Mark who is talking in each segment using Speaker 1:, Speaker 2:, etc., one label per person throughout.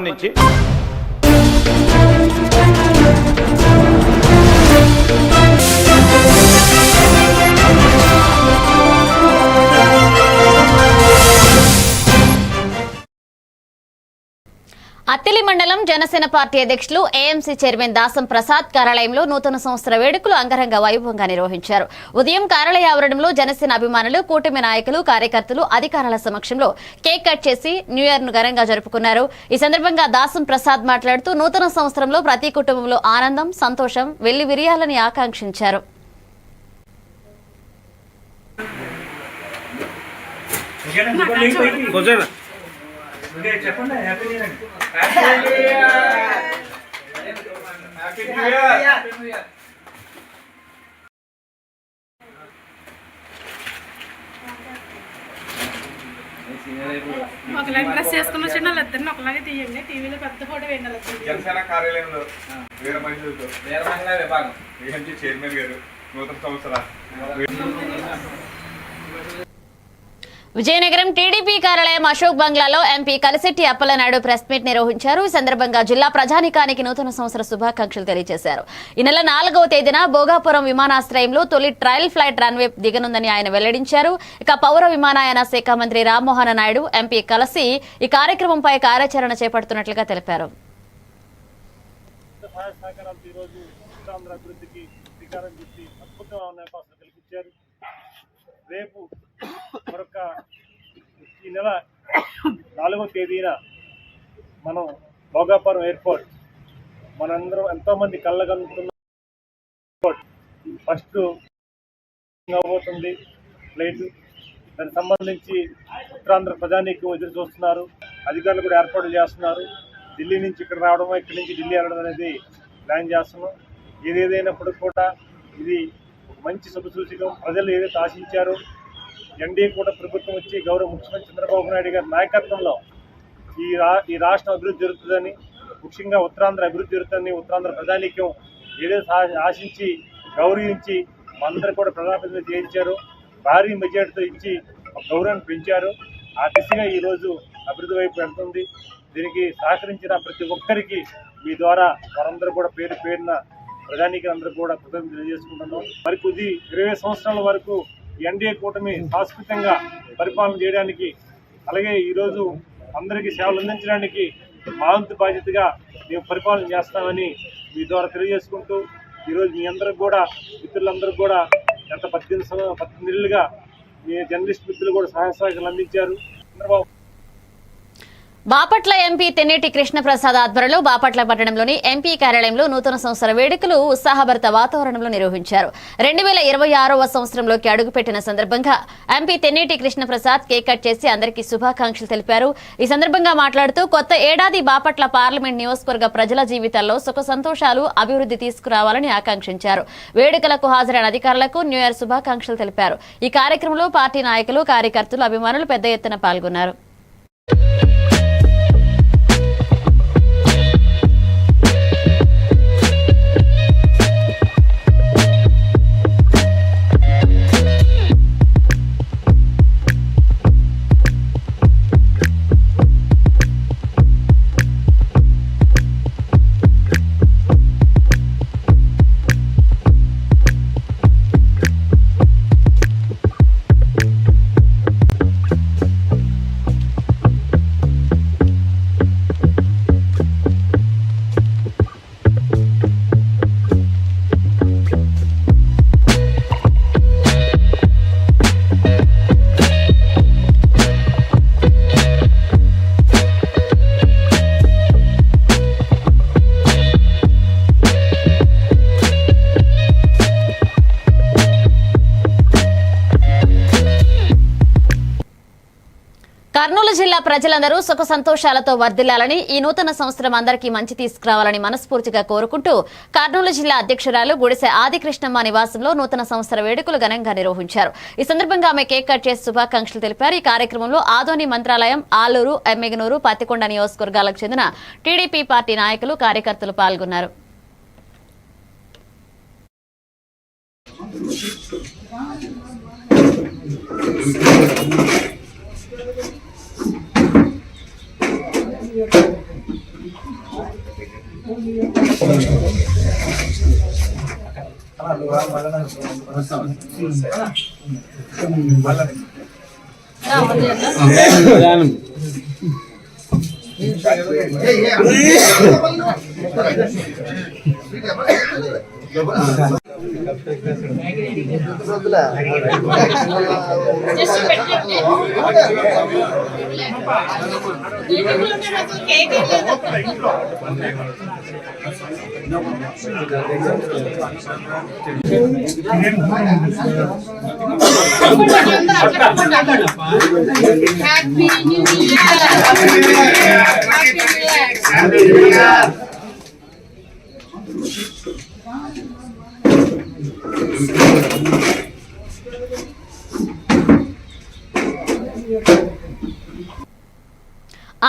Speaker 1: నుంచి
Speaker 2: అత్తిలి మండలం జనసేన పార్టీ అధ్యక్షులు ఏఎంసీ చైర్మన్ దాసం ప్రసాద్ కార్యాలయంలో నూతన సంవత్సర వేడుకలు అంగరంగ వైభవంగా నిర్వహించారు. ఉదయం కార్యాలయ ఆవరణంలో జనసేన అభిమానులు, కూటమి నాయకులు, కార్యకర్తలు అధికారుల సమక్షంలో కేక్ కట్ చేసి న్యూ ఇయర్ ను ఘనంగా జరుపుకున్నారు. ఈ సందర్భంగా దాసం ప్రసాద్ మాట్లాడుతూ నూతన సంవత్సరంలో ప్రతి కుటుంబంలో ఆనందం, సంతోషం వెల్లివిరియాలని ఆకాంక్షించారు.
Speaker 3: చెప్పండి హ్యాపీ న్యూ ఇయర్
Speaker 4: ఒకలాగే డ్రెస్ చేసుకున్న చిన్న వాళ్ళిద్దరిని ఒకలాగే తీయండి. టీవీలో పెద్ద ఫోటో వేయండి.
Speaker 5: జనసేన కార్యాలయంలో వీర మహిళలతో విభాగం ఏఎంసీ చైర్మన్ గారు నూతన సంవత్సర
Speaker 2: విజయనగరం టీడీపీ కార్యాలయం అశోక్ బంగ్లాలో MP Kalisetti Appalanaidu press meet నిర్వహించారు. ఈ సందర్భంగా జిల్లా ప్రజానికానికి నూతన సంవత్సర శుభాకాంక్షలు తెలియజేశారు. ఈ నెల 4వ తేదీన భోగాపురం విమానాశ్రయంలో తొలి ట్రయల్ ఫ్లైట్ రన్వే దిగనుందని ఆయన వెల్లడించారు. ఇక పౌర విమానయాన శాఖ మంత్రి రామ్మోహన్ నాయుడు, ఎంపీ కలిసి ఈ కార్యక్రమంపై కార్యాచరణ చేపడుతున్నట్లుగా తెలిపారు.
Speaker 3: రేపు మరొక ఈ నెల 4వ తేదీన మనం భోగాపురం ఎయిర్పోర్ట్ మనందరం ఎంతోమంది కళ్ళగలుగుతున్న ఫస్ట్ అవబోతుంది ఫ్లైట్. దానికి సంబంధించి ఉత్తరాంధ్ర ప్రజానీకం ఎదురు చూస్తున్నారు. అధికారులు కూడా ఏర్పాట్లు చేస్తున్నారు. ఢిల్లీ నుంచి ఇక్కడ రావడం, ఇక్కడి నుంచి ఢిల్లీ వెళ్ళడం అనేది ప్లాన్ చేస్తున్నాం. ఏదేదైనప్పుడు కూడా ఇది మంచి శుభసూచకం. ప్రజలు ఏదైతే ఆశించారో ఎన్డీఏ కూడా ప్రభుత్వం వచ్చి గౌరవ ముఖ్యమంత్రి చంద్రబాబు నాయుడు గారి నాయకత్వంలో ఈ రాష్ట్రం అభివృద్ధి జరుగుతుందని, ముఖ్యంగా ఉత్తరాంధ్ర అభివృద్ధి జరుగుతుందని ఉత్తరాంధ్ర ప్రజానీక్యం ఏదైతే ఆశించి గౌరవించి అందరూ కూడా ప్రజాప్రతినిధులు చేయించారు. భారీ మెజార్టీతో ఇచ్చి గౌరవాన్ని పెంచారు. ఆ దిశగా ఈరోజు అభివృద్ధి వైపు వెళ్తుంది. దీనికి సహకరించిన ప్రతి ఒక్కరికి మీ ద్వారా వారందరూ కూడా పేరు పేరున ప్రజానీకులందరూ కూడా కృతజ్ఞతలు తెలియజేసుకుంటున్నాం. మరికొద్ది 20 సంవత్సరాల వరకు ఎన్డీఏ కూటమి శాశ్వతంగా పరిపాలన చేయడానికి, అలాగే ఈరోజు అందరికీ సేవలు అందించడానికి మా వంతు బాధ్యతగా మేము పరిపాలన చేస్తామని మీ ద్వారా తెలియజేసుకుంటూ, ఈరోజు మీ అందరికి కూడా మిత్రులందరూ కూడా గత 18 ఏళ్ళుగా మీ జర్నలిస్ట్ మిత్రులు కూడా సహాయ సహకారాలు అందించారు. చంద్రబాబు
Speaker 2: బాపట్ల ఎంపీ తెన్నేటి కృష్ణప్రసాద్ ఆధ్వర్యంలో బాపట్ల పట్టణంలోని ఎంపీ కార్యాలయంలో నూతన సంవత్సర వేడుకలు ఉత్సాహభరిత వాతావరణంలో నిర్వహించారు. 2026వ సంవత్సరంలోకి అడుగుపెట్టిన సందర్భంగా MP Tenneti Krishnaprasad cake cut చేసి అందరికీ శుభాకాంక్షలు తెలిపారు. ఈ సందర్భంగా మాట్లాడుతూ కొత్త ఏడాది బాపట్ల పార్లమెంట్ నియోజకవర్గ ప్రజల జీవితాల్లో సుఖ సంతోషాలు, అభివృద్ధి తీసుకురావాలని ఆకాంక్షించారు. వేడుకలకు హాజరైన అధికారులకు న్యూ ఇయర్ శుభాకాంక్షలు తెలిపారు. ఈ కార్యక్రమంలో పార్టీ నాయకులు, కార్యకర్తలు, అభిమానులు పెద్ద ఎత్తున పాల్గొన్నారు. కర్నూలు జిల్లా ప్రజలందరూ సుఖ సంతోషాలతో వర్ధిల్లాలని, ఈ నూతన సంవత్సరం అందరికీ మంచి తీసుకురావాలని మనస్ఫూర్తిగా కోరుకుంటూ కర్నూలు జిల్లా అధ్యక్షురాలు గుడిసె ఆదికృష్ణమ్మ నివాసంలో నూతన సంవత్సర వేడుకలు ఘనంగా నిర్వహించారు. ఈ సందర్భంగా ఆమె కేక్ కట్ చేసి శుభాకాంక్షలు తెలిపారు. ఈ కార్యక్రమంలో ఆదోని మంత్రాలయం, ఆలూరు, ఎమ్మెగనూరు, పత్తికొండ నియోజకవర్గాలకు చెందిన టీడీపీ పార్టీ నాయకులు, కార్యకర్తలు పాల్గొన్నారు.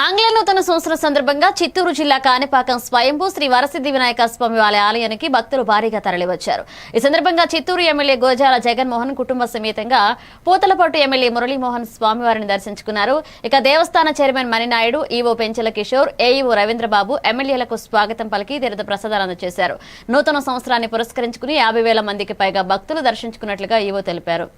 Speaker 2: ఆంగ్ల నూతన సంవత్సరం సందర్భంగా చిత్తూరు జిల్లా కాణిపాకం స్వయంభూ శ్రీ వరసిద్ధి వినాయక స్వామి వారి ఆలయానికి భక్తులు భారీగా తరలివచ్చారు. ఈ సందర్భంగా చిత్తూరు ఎమ్మెల్యే గోజాల జగన్మోహన్ కుటుంబ సమేతంగా పూతలపట్టు ఎమ్మెల్యే మురళీమోహన్ స్వామివారిని దర్శించుకున్నారు. ఇక దేవస్థాన chairman Maninaidu, EO Penchala Kishore, AEO Ravindra Babu ఎమ్మెల్యేలకు స్వాగతం పలికి తీర్థ ప్రసాదాలు అందజేశారు. నూతన సంవత్సరాన్ని పురస్కరించుకుని 50,000 మందికి పైగా భక్తులు దర్శించుకున్నట్లుగా ఈవో తెలిపారు.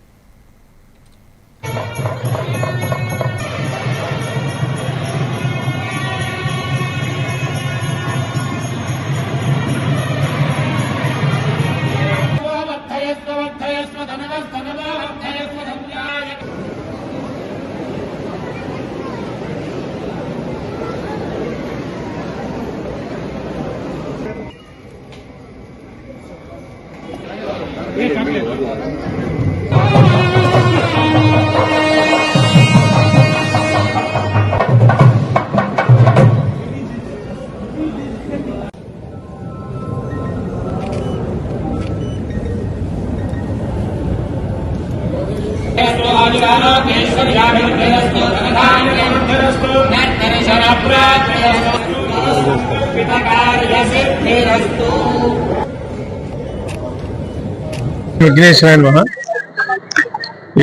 Speaker 1: విఘ్నేశ్వరాయ నమః.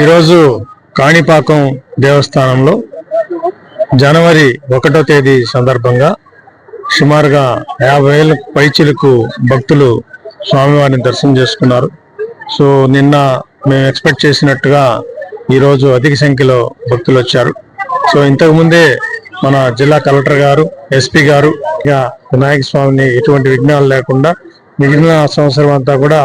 Speaker 1: ఈరోజు కాణిపాకం దేవస్థానంలో జనవరి 1వ తేదీ సందర్భంగా సుమారుగా 50,000 పైచిలకు భక్తులు స్వామివారిని దర్శనం చేసుకున్నారు. సో నిన్న మేము ఎక్స్పెక్ట్ చేసినట్టుగా ఈరోజు అధిక సంఖ్యలో భక్తులు వచ్చారు. సో ఇంతకుముందే మన జిల్లా కలెక్టర్ గారు, ఎస్పీ గారు వినాయక స్వామిని ఎటువంటి విఘ్నాలు లేకుండా మిగిలిన సంవత్సరం అంతా కూడా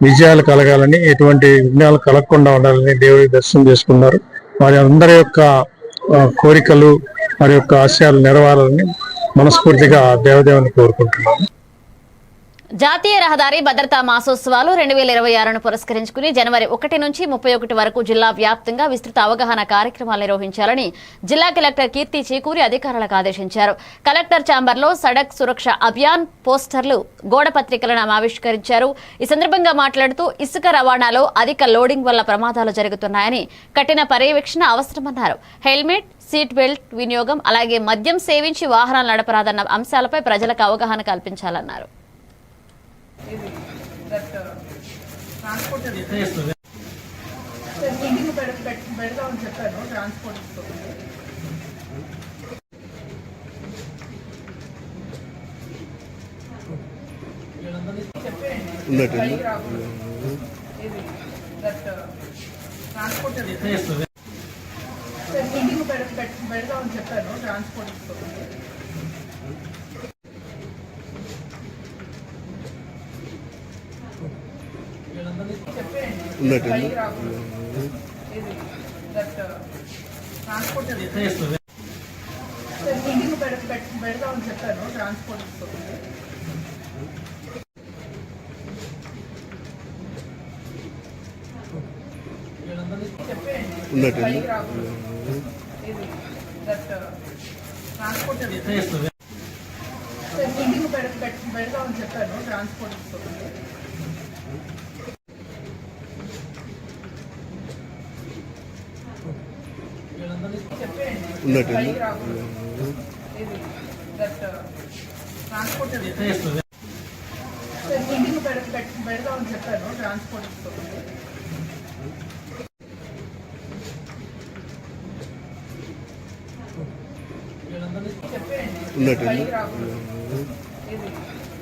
Speaker 1: విజయాలు కలగాలని, ఎటువంటి విఘ్నాలు కలగకుండా ఉండాలని దేవుడికి దర్శనం చేసుకున్నారు. వారి అందరి యొక్క కోరికలు, వారి యొక్క ఆశయాలు నెరవేరాలని మనస్ఫూర్తిగా దేవదేవుని కోరుకుంటున్నాను.
Speaker 2: జాతీయ రహదారి భద్రతా మాసోత్సవాలు 2026ను పురస్కరించుకుని జనవరి 1 నుంచి 31 వరకు జిల్లా వ్యాప్తంగా విస్తృత అవగాహన కార్యక్రమాలు నిర్వహించాలని జిల్లా కలెక్టర్ కీర్తి చేకూరి అధికారులకు ఆదేశించారు. కలెక్టర్ ఛాంబర్లో సడక్ సురక్ష అభియాన్ పోస్టర్లు, గోడ పత్రికలను ఆవిష్కరించారు. ఈ సందర్భంగా మాట్లాడుతూ ఇసుక రవాణాలో అధిక లోడింగ్ వల్ల ప్రమాదాలు జరుగుతున్నాయని, కఠిన పర్యవేక్షణ అవసరమన్నారు. హెల్మెట్, సీట్ బెల్ట్ వినియోగం, అలాగే మద్యం సేవించి వాహనాలు నడపరాదన్న అంశాలపై ప్రజలకు అవగాహన కల్పించాలన్నారు.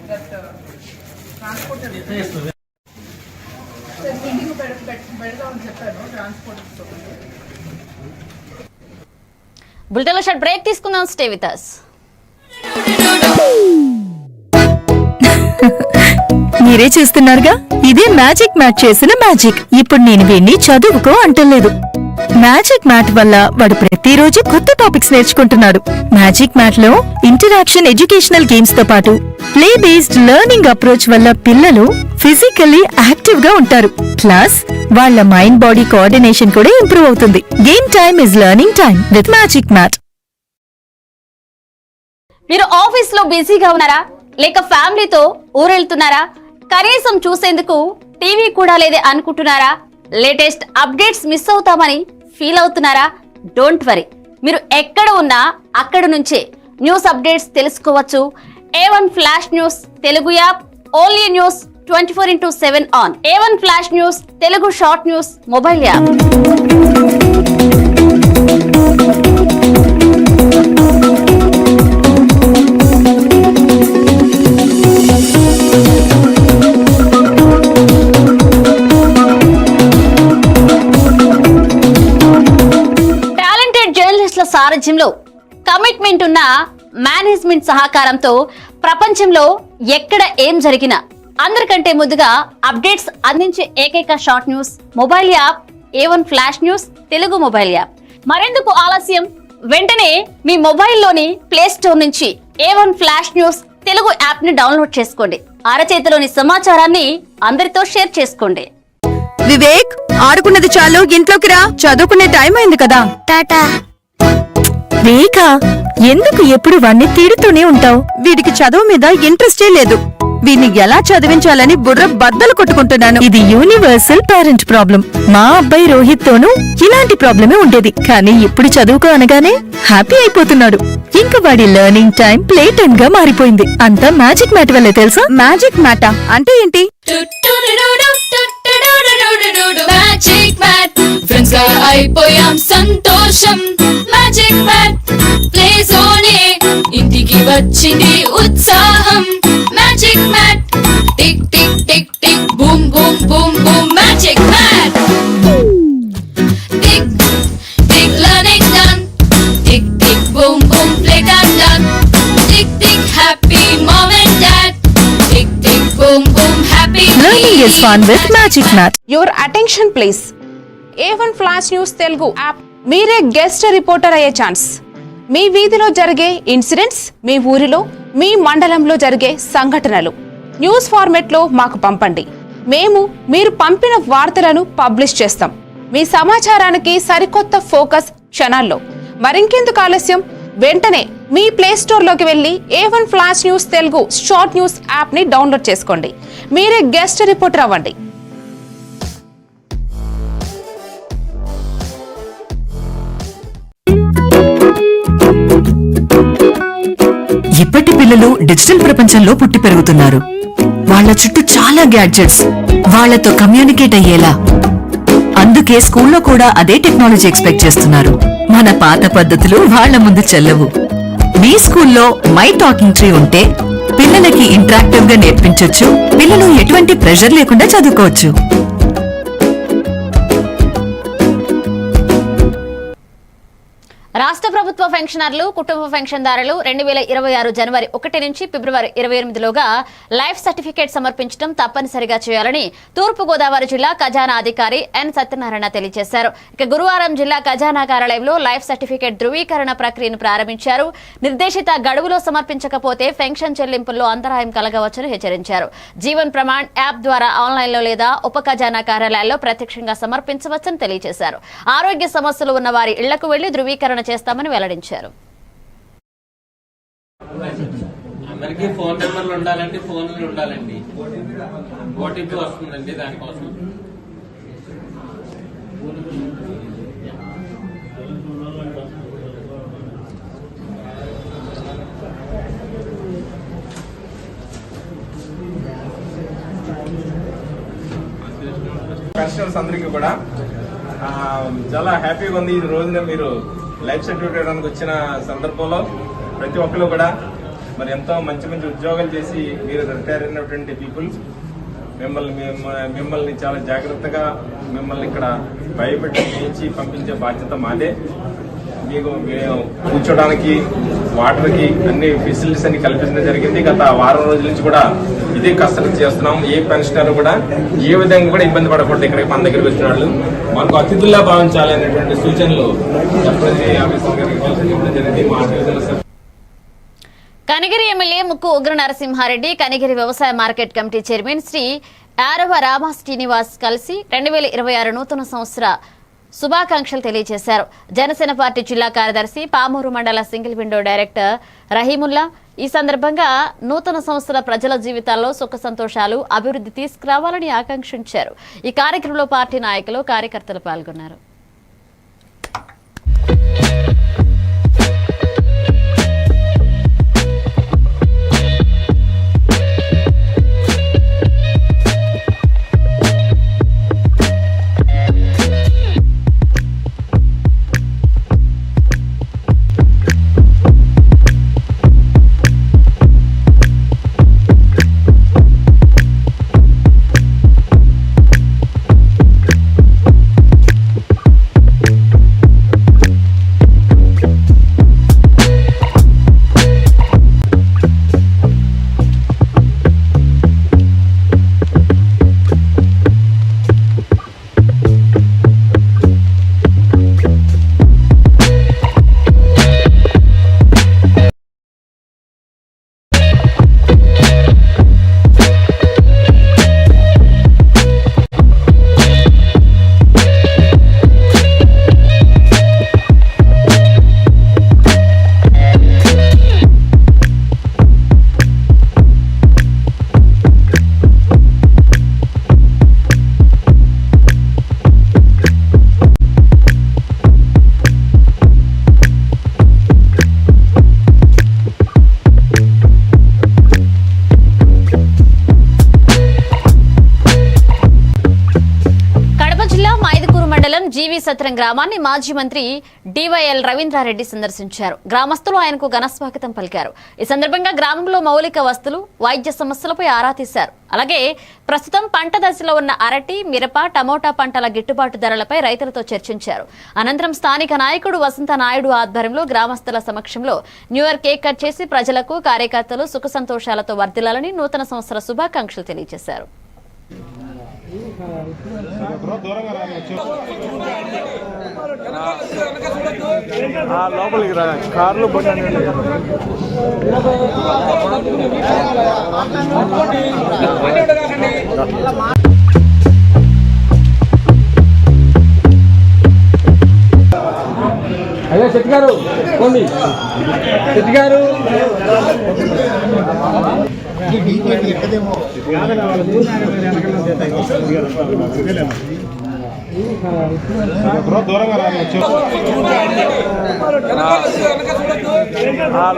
Speaker 6: that transport మీటింగ్ పెడదామని చెప్పాను ట్రాన్స్పోర్ట్.
Speaker 2: బులెటిన్లో షార్ట్ బ్రేక్ తీసుకుందాం. Stay with us.
Speaker 7: మీరే చూస్తున్నారుగా, ఇదే మ్యాజిక్ మ్యాట్ చేసిన మ్యాజిక్. ఇప్పుడు నేను వీణ్ణి చదువుకో అంటలేదు. మ్యాజిక్ మ్యాట్ వల్ల వాడు ప్రతిరోజు కొత్త టాపిక్స్ నేర్చుకుంటున్నాడు. మ్యాజిక్ మ్యాట్ లో ఇంటరాక్షన్ ఎడ్యుకేషనల్ గేమ్స్ తో పాటు ప్లే బేస్డ్ లెర్నింగ్ అప్రోచ్ వల్ల పిల్లలు ఫిజికల్లీ యాక్టివ్ గా ఉంటారు. ప్లస్ వాళ్ళ మైండ్ బాడీ కోఆర్డినేషన్ కూడా ఇంప్రూవ్ అవుతుంది. Game time is learning time with Magic Mat.
Speaker 2: మీరు ఆఫీస్ లో బిజీగా ఉన్నారా, లేక ఫ్యామిలీతో ఊరెళ్తున్నారా, కనీసం చూసేందుకు టీవీ కూడా లేదే అనుకుంటున్నారా, లేటెస్ట్ అప్డేట్స్ మిస్ అవుతామని ఫీల్ అవుతున్నారా? డోంట్ వరీ, మీరు ఎక్కడ ఉన్నా అక్కడ నుంచే న్యూస్ అప్డేట్స్ తెలుసుకోవచ్చు. A1 flash news Telugu app, only news 24/7 on. A1 flash news Telugu short news mobile app. సారథ్యంలో కమిట్మెంట్ ఉన్న మేనేజ్మెంట్ సహకారంతో ప్రపంచంలో ఎక్కడ ఏం జరిగినా అందరికంటే ముందుగా అప్డేట్స్ అందించే ఏకైక short news mobile app A1 flash news Telugu mobile app. మరెందుకు ఆలస్యం, వెంటనే మీ మొబైల్లోని ప్లే స్టోర్ నుంచి A1 flash news Telugu app ని డౌన్లోడ్ చేసుకోండి. అరచేతిలోని సమాచారాన్ని అందరితో షేర్ చేసుకోండి.
Speaker 7: వివేక్, ఆడుకున్నది చాలు, ఇంట్లోకి రా, చదువుకునే టైం అయింది కదా. టాటా. రేఖ, ఎందుకు ఎప్పుడు వాణ్ణి తిడుతూనే ఉంటావు? వీడికి చదువు మీద ఇంట్రెస్టే లేదు. వీడిని ఎలా చదివించాలని బుర్ర బద్దలు కొట్టుకుంటున్నాను. ఇది యూనివర్సల్ పేరెంట్ ప్రాబ్లం. మా అబ్బాయి రోహిత్ తోనూ ఇలాంటి ప్రాబ్లమే ఉండేది, కానీ ఇప్పుడు చదువుకో అనగానే హ్యాపీ అయిపోతున్నాడు. ఇంకా వాడి లెర్నింగ్ టైం ప్లే టైం గా మారిపోయింది. అంతా మ్యాజిక్ మ్యాట్ వల్లే తెలుసా? మ్యాజిక్ మ్యాటా అంటే ఏంటి?
Speaker 8: మ్యాజిక్ మ్యాట్ ఫ్రెండ్స్ గా అయిపోయాం సంతోషం. మ్యాజిక్ మ్యాట్ ప్లే జోనే ఇంటికి వచ్చింది ఉత్సాహం. Magic Mat tick tick tick tick boom boom boom boom. Magic Mat tick tick learning done. Tick tick boom boom play time done. Tick tick happy mom and dad. Tick tick boom boom happy.
Speaker 7: Learning is fun with Magic Mat.
Speaker 9: Your attention please. A1 flash news Telugu app. మీరే guest reporter అయ్యే chance. మీ వీధిలో జరిగే incidents, మీ ఊరిలో, మీ మండలంలో జరిగే సంఘటనలు news format లో మాకు పంపండి. మేము మీరు పంపిన వార్తలను పబ్లిష్ చేస్తాం. మీ సమాచారానికి సరికొత్త ఫోకస్ క్షణాల్లో. మరింకెందుకు ఆలస్యం, వెంటనే మీ ప్లే స్టోర్ లోకి వెళ్లి A1 flash news Telugu short news app ని డౌన్లోడ్ చేసుకోండి. మీరే గెస్ట్ రిపోర్టర్ అవ్వండి.
Speaker 7: ఇప్పటి పిల్లలు డిజిటల్ ప్రపంచంలో పుట్టి పెరుగుతున్నారు. వాళ్ళ చుట్టూ చాలా గ్యాడ్జెట్స్, వాళ్లతో కమ్యూనికేట్ అయ్యేలా. అందుకే స్కూల్లో కూడా అదే టెక్నాలజీ ఎక్స్పెక్ట్ చేస్తున్నారు. మన పాత పద్ధతులు వాళ్ల ముందు చెల్లవు. మీ స్కూల్లో మై టాకింగ్ ట్రీ ఉంటే పిల్లలకి ఇంటరాక్టివ్ గా నేర్పించొచ్చు. పిల్లలు ఎటువంటి ప్రెషర్ లేకుండా చదువుకోవచ్చు.
Speaker 2: రాష్ట్ర ప్రభుత్వ పెన్షనర్లు, కుటుంబ పెన్షన్దారులు 2026 జనవరి 1 నుంచి ఫిబ్రవరి 28లోగా లైఫ్ సర్టిఫికేట్ సమర్పించడం తప్పనిసరిగా చేయాలని తూర్పుగోదావరి జిల్లా ఖజానా అధికారి ఎన్ సత్యనారాయణ తెలియజేశారు. ఇక గురువారం జిల్లా ఖజానా కార్యాలయంలో లైఫ్ సర్టిఫికేట్ ధృవీకరణ ప్రక్రియను ప్రారంభించారు. నిర్దేశిత గడువులో సమర్పించకపోతే పెన్షన్ చెల్లింపుల్లో అంతరాయం కలగవచ్చని హెచ్చరించారు. జీవన్ ప్రమాణ్ యాప్ ద్వారా ఆన్లైన్లో లేదా ఉప ఖజానా కార్యాలయాల్లో ప్రత్యక్షంగా సమర్పించవచ్చని తెలియజేశారు. ఆరోగ్య సమస్యలు ఉన్న వారి ఇళ్లకు వెళ్లి ధృవీకరణ చేస్తామని వెల్లడించారు.
Speaker 10: అందరికీ ఫోన్ నెంబర్లు ఉండాలండి, ఫోన్లు ఉండాలండి. ఓటీపీ వస్తుందండి దానికోసం.
Speaker 5: పెన్షనర్స్ అందరికీ కూడా చాలా హ్యాపీగా ఉంది. ఈ రోజున మీరు లైఫ్ సర్టిఫికేట్ వచ్చిన సందర్భంలో ప్రతి ఒక్కరు కూడా మరి ఎంతో మంచి మంచి ఉద్యోగాలు చేసి మీరు రిటైర్ అయినటువంటి పీపుల్స్ మిమ్మల్ని చాలా జాగ్రత్తగా మిమ్మల్ని ఇక్కడ భయపెట్టి చేయించి పంపించే బాధ్యత మాదే. మీకు కూర్చోడానికి వాటర్కి అన్ని ఫెసిలిటీస్ అన్ని కల్పించడం జరిగింది. గత వారం రోజుల నుంచి కూడా ఇదే కసరత్తు చేస్తున్నాం. ఏ పెన్షనర్ కూడా ఏ విధంగా కూడా ఇబ్బంది పడకూడదు. ఇక్కడికి మన దగ్గరికి వచ్చిన వాళ్ళు మనకు అతిథుల్లా భావించాలి అనేటువంటి సూచనలు ఆఫీసర్ గారికి ఇవ్వడం జరిగింది. మా అతిథులు
Speaker 2: కనిగిరి ఎమ్మెల్యే ముక్కు ఉగ్ర నరసింహారెడ్డి కనిగిరి వ్యవసాయ మార్కెట్ కమిటీ చైర్మన్ శ్రీ ఆరవ రామ శ్రీనివాస్ కలిసి 2026 నూతన సంవత్సర శుభాకాంక్షలు తెలియజేశారు. జనసేన పార్టీ జిల్లా కార్యదర్శి పామూరు మండల సింగిల్ విండో డైరెక్టర్ రహీముల్లా ఈ సందర్భంగా నూతన సంవత్సర ప్రజల జీవితాల్లో సుఖ సంతోషాలు అభివృద్ధి తీసుకురావాలని ఆకాంక్షించారు. ఈ కార్యక్రమంలో పార్టీ నాయకులు కార్యకర్తలు పాల్గొన్నారు. జీవి సత్రం గ్రామాన్ని మాజీ మంత్రి డివైఎల్ రవీంద్రారెడ్డి సందర్శించారు. గ్రామస్తులు ఆయనకు ఘన స్వాగతం పలికారు. ఈ సందర్భంగా గ్రామంలో మౌలిక వస్తువులు, వైద్య సమస్యలపై ఆరా తీశారు. అలాగే ప్రస్తుతం పంట దశలో ఉన్న అరటి, మిరప, టమోటా పంటల గిట్టుబాటు ధరలపై రైతులతో చర్చించారు. అనంతరం స్థానిక నాయకుడు వసంత నాయుడు ఆధ్వర్యంలో గ్రామస్తుల సమక్షంలో న్యూ ఇయర్ కేక్ కట్ చేసి ప్రజలకు, కార్యకర్తలు సుఖ సంతోషాలతో వర్ధిల్లాలని నూతన సంవత్సర శుభాకాంక్షలు తెలియజేశారు.
Speaker 3: లోపలికి రా కార్లు
Speaker 10: అదే శెట్టి గారు పోండి. శెట్టి గారు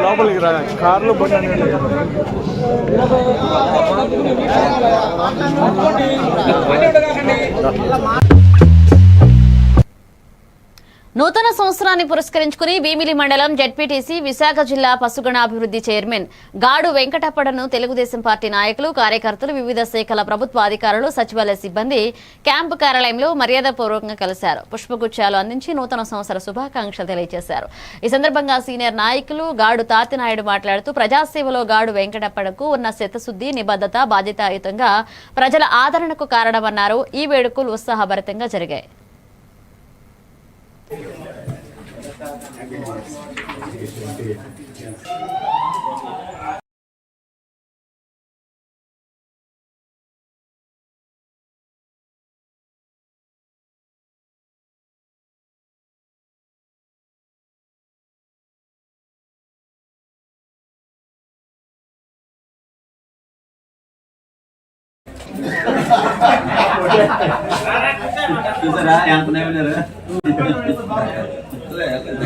Speaker 3: లోపలికి రా కార్లు
Speaker 2: నూతన సంవత్సరాన్ని పురస్కరించుకుని భీమిలి మండలం జెడ్పీటీసీ విశాఖ జిల్లా పశుగణాభివృద్ధి చైర్మన్ గాడు వెంకటప్పడను తెలుగుదేశం పార్టీ నాయకులు, కార్యకర్తలు, వివిధ శాఖల ప్రభుత్వ అధికారులు, సచివాలయ సిబ్బంది క్యాంపు కార్యాలయంలో మర్యాదపూర్వకంగా కలిశారు. పుష్పగుచ్చాలు అందించి నూతన సంవత్సర శుభాకాంక్షలు తెలియజేశారు. ఈ సందర్భంగా సీనియర్ నాయకులు గాడు తాతినాయుడు మాట్లాడుతూ ప్రజాసేవలో గాడు వెంకటప్పడకు ఉన్న చిత్తశుద్ధి, నిబద్ధత, బాధ్యతాయుతంగా ప్రజల ఆదరణకు కారణమన్నారు. ఈ వేడుకలు ఉత్సాహభరితంగా జరిగాయి.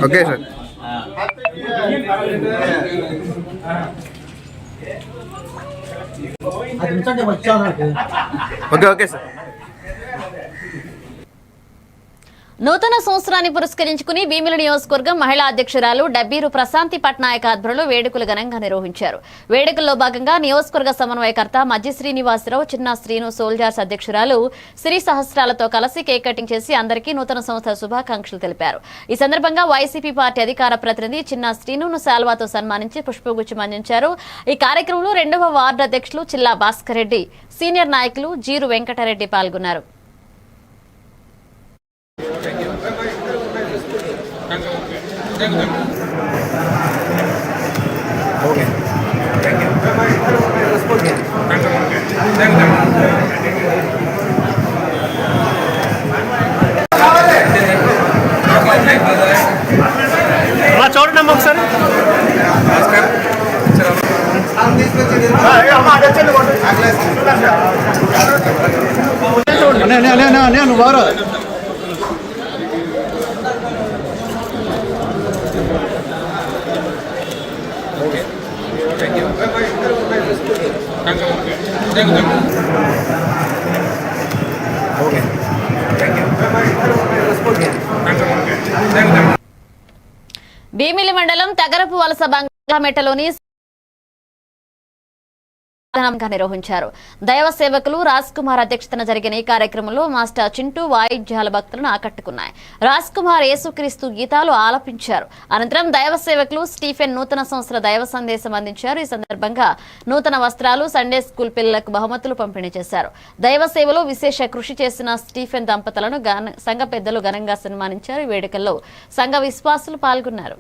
Speaker 5: Okay sir. Okay sir.
Speaker 2: నూతన సంవత్సరాన్ని పురస్కరించుకుని భీమిలి నియోజకవర్గం మహిళా అధ్యక్షురాలు డబ్బీరు ప్రశాంతి పట్నాయక్ ఆధ్వర్యంలో వేడుకలు ఘనంగా నిర్వహించారు. వేడుకల్లో భాగంగా నియోజకవర్గ సమన్వయకర్త మధ్య శ్రీనివాసరావు, చిన్న శ్రీను, సోల్జర్స్ అధ్యక్షురాలు శ్రీ సహస్రాలతో కలిసి కేక్ కటింగ్ చేసి అందరికీ నూతన సంవత్సర శుభాకాంక్షలు తెలిపారు. ఈ సందర్భంగా వైసీపీ పార్టీ అధికార ప్రతినిధి చిన్న శ్రీనును శాల్వాతో సన్మానించి పుష్పగుచ్చం అందించారు. ఈ కార్యక్రమంలో 2వ వార్డు అధ్యక్షులు చిల్లా భాస్కర్ రెడ్డి, సీనియర్ నాయకులు జీరు వెంకటరెడ్డి పాల్గొన్నారు.
Speaker 3: చూడండి ఒకసారి నేను వారా
Speaker 2: భీమిలి మండలం తగరపు వలస బంగామెట్టలోని నిర్వహించారు. దైవ సేవకులు రాజ్ కుమార్ అధ్యక్షతన జరిగిన ఈ కార్యక్రమంలో మాస్టర్ చింటూ వాయిద్యాల భక్తులను ఆకట్టుకున్నాయి. రాజ్ కుమార్ యేసుక్రీస్తు గీతాలు ఆలపించారు. అనంతరం దైవ సేవకులు స్టీఫెన్ నూతన సంవత్సర దైవ సందేశం అందించారు. ఈ సందర్భంగా నూతన వస్త్రాలు, సండే స్కూల్ పిల్లలకు బహుమతులు పంపిణీ చేశారు. దైవ సేవలో విశేష కృషి చేసిన స్టీఫెన్ దంపతులను సంఘ పెద్దలు ఘనంగా సన్మానించారు. ఈ వేడుకల్లో సంఘ విశ్వాసులు పాల్గొన్నారు.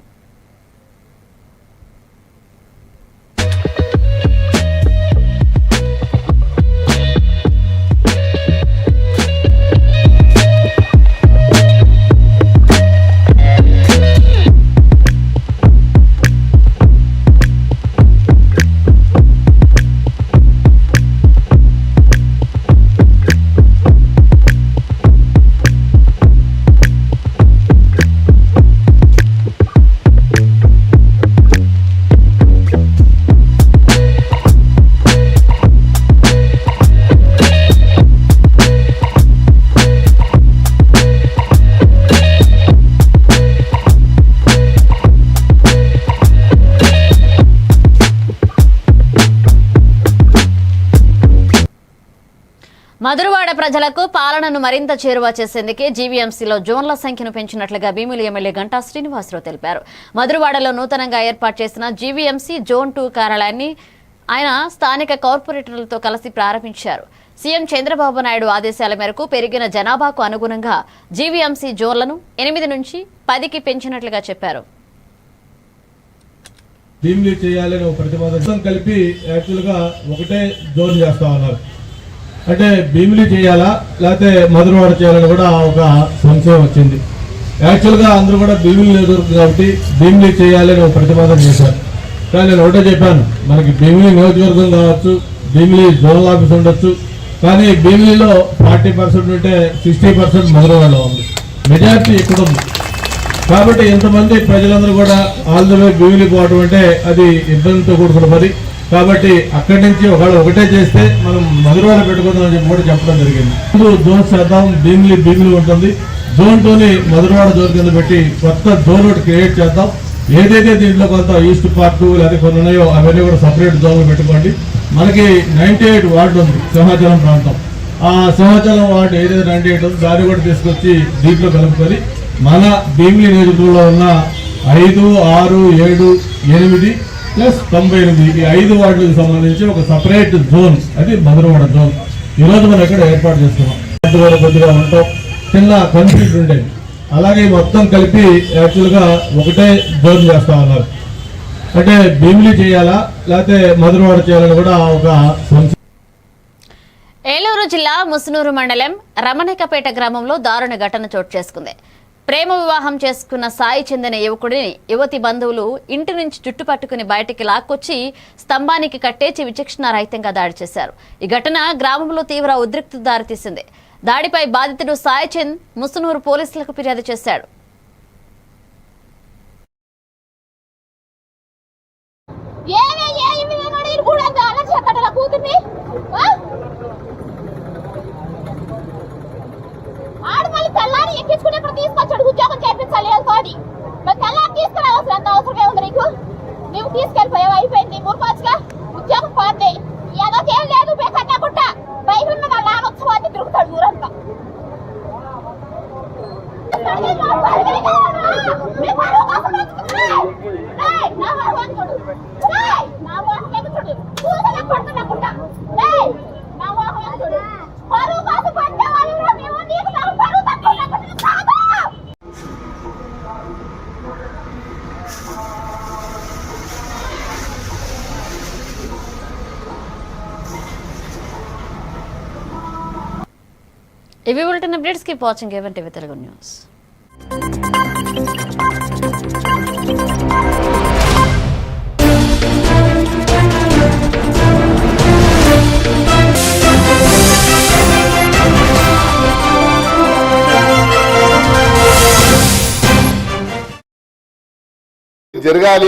Speaker 2: మధురవాడ ప్రజలకు పాలనను మరింత చేరువ చేసేందుకే జీవీఎంసీలో జోన్ల సంఖ్యను పెంచినట్లుగా భీమిలి ఎమ్మెల్యే గంటా శ్రీనివాసరావు తెలిపారు. మధురవాడలో నూతనంగా ఏర్పాటు చేసిన జీవీఎంసీ జోన్ 2 కార్యాలయాన్ని ఆయన స్థానిక కార్పొరేటర్లతో కలిసి ప్రారంభించారు. సీఎం చంద్రబాబు నాయుడు ఆదేశాల మేరకు పెరిగిన జనాభాకు అనుగుణంగా జీవీఎంసీ జోన్లను 8 నుంచి 10కి పెంచినట్లుగా చెప్పారు.
Speaker 11: భీమిలి చేయాలని ఒక ప్రతిపాదన కలిపి యాక్చువల్గా ఒకటే జోన్ చేస్తా ఉన్నారు. అంటే భీమిలి చేయాలా లేకపోతే మధురవాడ చేయాలని కూడా ఒక సంశయం వచ్చింది. యాక్చువల్గా అందరూ కూడా భీమిలి నియోజకవర్గం కాబట్టి భీమిలి చేయాలని ఒక ప్రతిపాదన చేశారు. కానీ నేను ఒకటే చెప్పాను, మనకి భీమిలి నియోజకవర్గం కావచ్చు, భీమిలి జోనల్ ఆఫీస్ ఉండొచ్చు, కానీ భీమిలిలో 40% ఉంటే 60% మధురవాడలో ఉంది. మెజారిటీ ఇక్కడ ఉంది. కాబట్టి ఇంతమంది ప్రజలందరూ కూడా ఆల్ ది వే భీమిలి పోవడం అంటే అది ఇబ్బందితో కూడుకున్న పని. కాబట్టి అక్కడి నుంచి ఒకటే చేస్తే మనం మధురవాడ పెట్టుకుందాం అని చెప్పి కూడా చెప్పడం జరిగింది. జోన్ చేద్దాం, భీమిలి ఉంటుంది. జోన్ 2ని మధురవాడ జోన్ కింద పెట్టి కొత్త జోన్ ఒకటి క్రియేట్ చేద్దాం. ఏదైతే దీంట్లో కొంత ఈస్ట్ పార్ట్ లేదా కొన్ని ఉన్నాయో అవన్నీ కూడా సపరేట్ జోన్లు పెట్టుకోండి. మనకి 98 వార్డు ఉంది సింహాచలం ప్రాంతం. ఆ సింహాచలం వార్డు ఏదైతే 98 ఉంది దాన్ని కూడా తీసుకొచ్చి దీంట్లో కలుపుకొని మన భీమిలి నియోజకవర్గంలో ఉన్న 5, 6, 7, 8 ప్లస్ 98 ఈ 5 వార్డులకు సంబంధించి ఒక సపరేట్ జోన్, అది మధురవాడ జోన్ ఈరోజు మనం ఇక్కడ ఏర్పాటు చేస్తున్నాం. కొద్దిగా ఉంటాం, చిన్న కన్ఫ్యూజ్ ఉండేది. అలాగే మొత్తం కలిపి యాక్చువల్గా ఒకటే జోన్ చేస్తా ఉన్నారు. అంటే భీమిలి చేయాలా లేకపోతే మధురవాడ చేయాలని కూడా ఒక సంశయం.
Speaker 2: ఏలూరు జిల్లా ముసునూరు మండలం రమణికపేట గ్రామంలో దారుణ ఘటన చోటు చేసుకుంది. ప్రేమ వివాహం చేసుకున్న సాయి చెందిన యువకుడిని యువతి బంధువులు ఇంటి నుంచి జుట్టు పట్టుకుని బయటికి లాక్కొచ్చి స్తంభానికి కట్టేసి విచక్షణారహితంగా దాడి చేశారు. ఈ ఘటన గ్రామంలో తీవ్ర ఉద్రిక్తత దారితీసింది. దాడిపై బాధితుడు సాయి చంద్ ముసునూరు పోలీసులకు ఫిర్యాదు చేశాడు.
Speaker 12: ఆడమల్లి తెల్లారి ఎక్కించుకుని ఇక్కడ
Speaker 2: ఇవి bulletin updates. Keep watching A1 TV Telugu news.